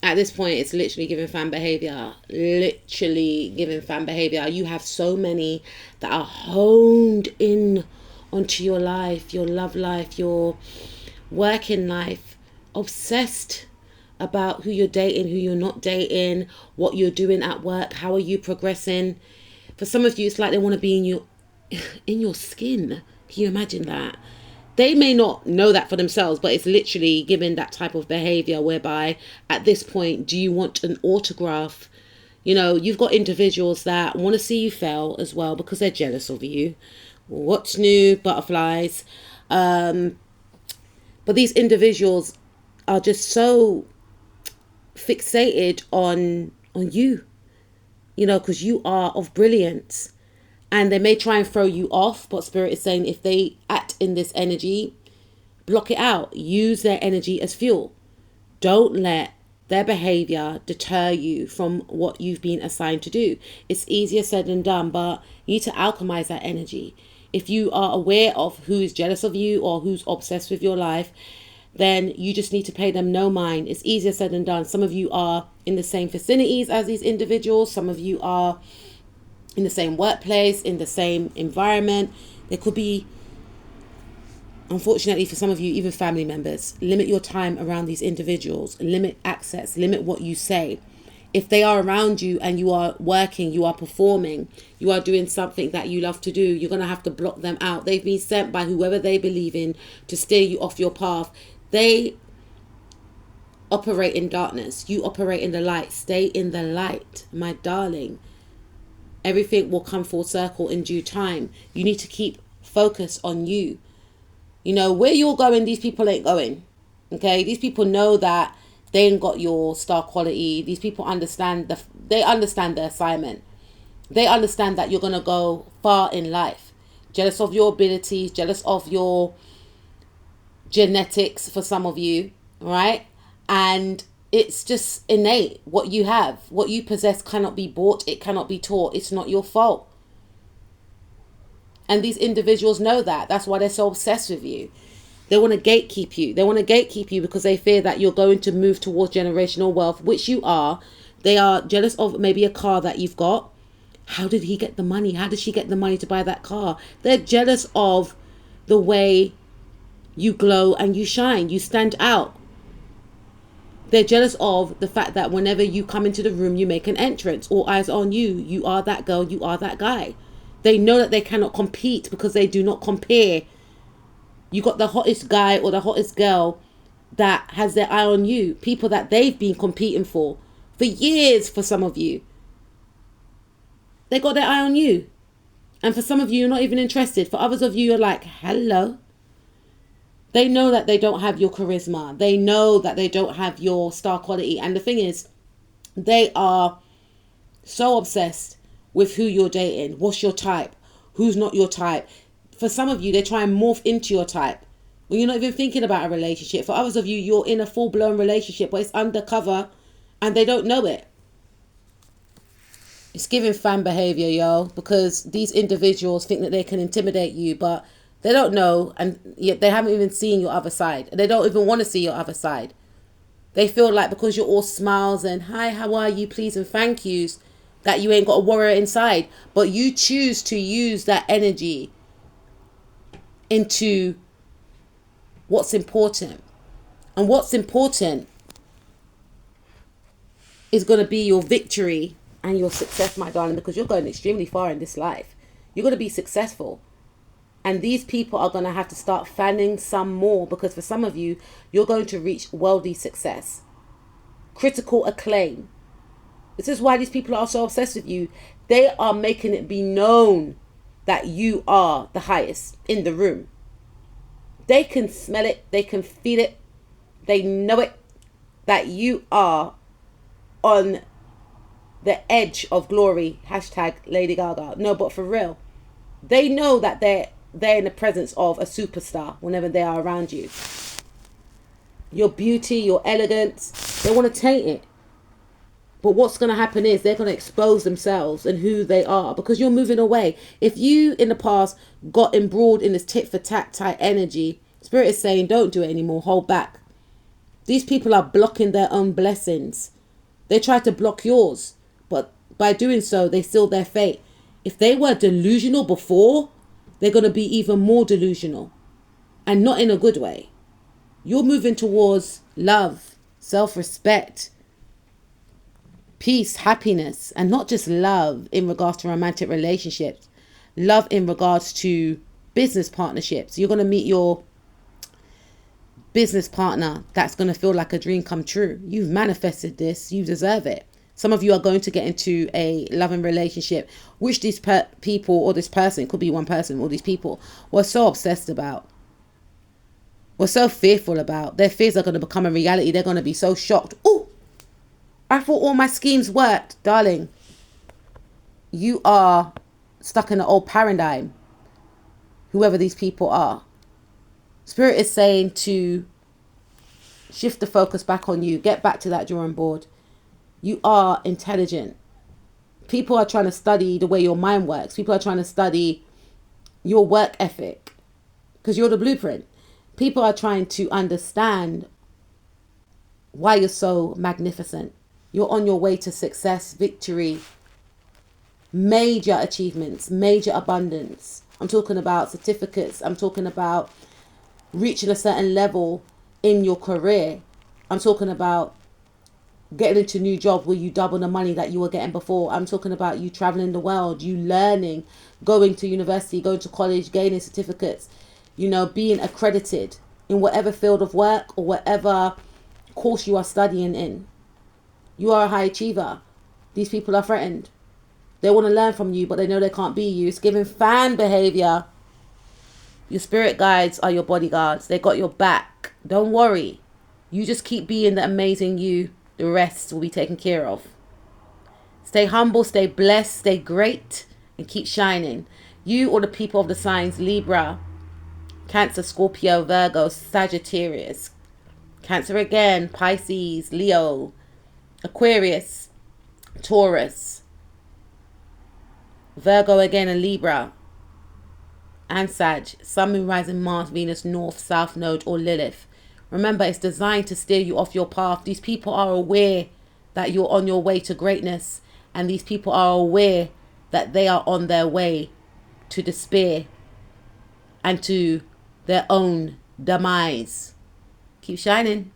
At this point, it's literally giving fan behavior. Literally giving fan behavior. You have so many that are honed in onto your life, your love life, your working life, obsessed about who you're dating, who you're not dating, what you're doing at work, how are you progressing. For some of you, it's like they want to be in your skin. Can you imagine that? They may not know that for themselves, but it's literally giving that type of behavior whereby at this point, do you want an autograph? You know, you've got individuals that want to see you fail as well because they're jealous of you. What's new? Butterflies. But these individuals are just so fixated on you, you know, because you are of brilliance. And they may try and throw you off, but Spirit is saying if they act in this energy, block it out. Use their energy as fuel. Don't let their behavior deter you from what you've been assigned to do. It's easier said than done, but you need to alchemize that energy. If you are aware of who is jealous of you or who's obsessed with your life, then you just need to pay them no mind. It's easier said than done. Some of you are in the same vicinities as these individuals. Some of you are in the same workplace, in the same environment. There could be, unfortunately for some of you, even family members. Limit your time around these individuals. Limit access. Limit what you say. If they are around you and you are working, you are performing, you are doing something that you love to do, you're going to have to block them out. They've been sent by whoever they believe in to steer you off your path. They operate in darkness. You operate in the light. Stay in the light, my darling. Everything will come full circle in due time. You need to keep focus on you. You know, where you're going, these people ain't going. Okay? These people know that they ain't got your star quality. These people understand they understand the assignment. They understand that you're going to go far in life. Jealous of your abilities, jealous of your genetics for some of you, right? And it's just innate. What you have, what you possess cannot be bought. It cannot be taught. It's not your fault. And these individuals know that. That's why they're so obsessed with you. They want to gatekeep you. They want to gatekeep you because they fear that you're going to move towards generational wealth, which you are. They are jealous of maybe a car that you've got. How did he get the money? How did she get the money to buy that car? They're jealous of the way you glow and you shine. You stand out. They're jealous of the fact that whenever you come into the room, you make an entrance. All eyes on you. You are that girl. You are that guy. They know that they cannot compete because they do not compare. You got the hottest guy or the hottest girl that has their eye on you. People that they've been competing for years for some of you. They got their eye on you. And for some of you, you're not even interested. For others of you, you're like, hello. They know that they don't have your charisma. They know that they don't have your star quality. And the thing is, they are so obsessed with who you're dating. What's your type? Who's not your type? For some of you, they try and morph into your type when you're not even thinking about a relationship. For others of you, you're in a full-blown relationship, but it's undercover and they don't know it. It's giving fan behavior, yo, because these individuals think that they can intimidate you, but they don't know, and yet they haven't even seen your other side. They don't even want to see your other side. They feel like because you're all smiles and hi, how are you, please, and thank yous, that you ain't got a warrior inside. But you choose to use that energy into what's important. And what's important is going to be your victory and your success, my darling, because you're going extremely far in this life. You're going to be successful. And these people are going to have to start fanning some more, because for some of you, you're going to reach worldly success, critical acclaim. This is why these people are so obsessed with you. They are making it be known that you are the highest in the room. They can smell it. They can feel it. They know it, that you are on the edge of glory. Hashtag Lady Gaga. No, but for real. They know that they're in the presence of a superstar whenever they are around you. Your beauty, your elegance, they want to taint it. But what's going to happen is they're going to expose themselves and who they are, because you're moving away. If you in the past got embroiled in this tit for tat type energy, Spirit is saying don't do it anymore. Hold back. These people are blocking their own blessings. They try to block yours, but by doing so, they seal their fate. If they were delusional before, they're going to be even more delusional, and not in a good way. You're moving towards love, self-respect, peace, happiness, and not just love in regards to romantic relationships, love in regards to business partnerships. You're going to meet your business partner that's going to feel like a dream come true. You've manifested this. You deserve it. Some of you are going to get into a loving relationship, which these people, or this person, could be one person, or these people were so obsessed about, were so fearful about. Their fears are going to become a reality. They're going to be so shocked. Oh, I thought all my schemes worked. Darling, you are stuck in an old paradigm, whoever these people are. Spirit is saying to shift the focus back on you. Get back to that drawing board. You are intelligent. People are trying to study the way your mind works. People are trying to study your work ethic because you're the blueprint. People are trying to understand why you're so magnificent. You're on your way to success, victory, major achievements, major abundance. I'm talking about certificates. I'm talking about reaching a certain level in your career. I'm talking about getting into a new job where you double the money that you were getting before. I'm talking about you traveling the world, you learning, going to university, going to college, gaining certificates, being accredited in whatever field of work or whatever course you are studying in. You are a high achiever. These people are threatened. They want to learn from you, but they know they can't be you. It's giving fan behavior. Your spirit guides are your bodyguards. They got your back. Don't worry. You just keep being the amazing you. The rest will be taken care of. Stay humble, stay blessed, stay great, and keep shining. You or the people of the signs Libra, Cancer, Scorpio, Virgo, Sagittarius, Cancer again, Pisces, Leo, Aquarius, Taurus, Virgo again, and Libra, and Sag, Sun, Moon, Rising, Mars, Venus, North, South Node, or Lilith. Remember, it's designed to steer you off your path. These people are aware that you're on your way to greatness, and these people are aware that they are on their way to despair and to their own demise. Keep shining.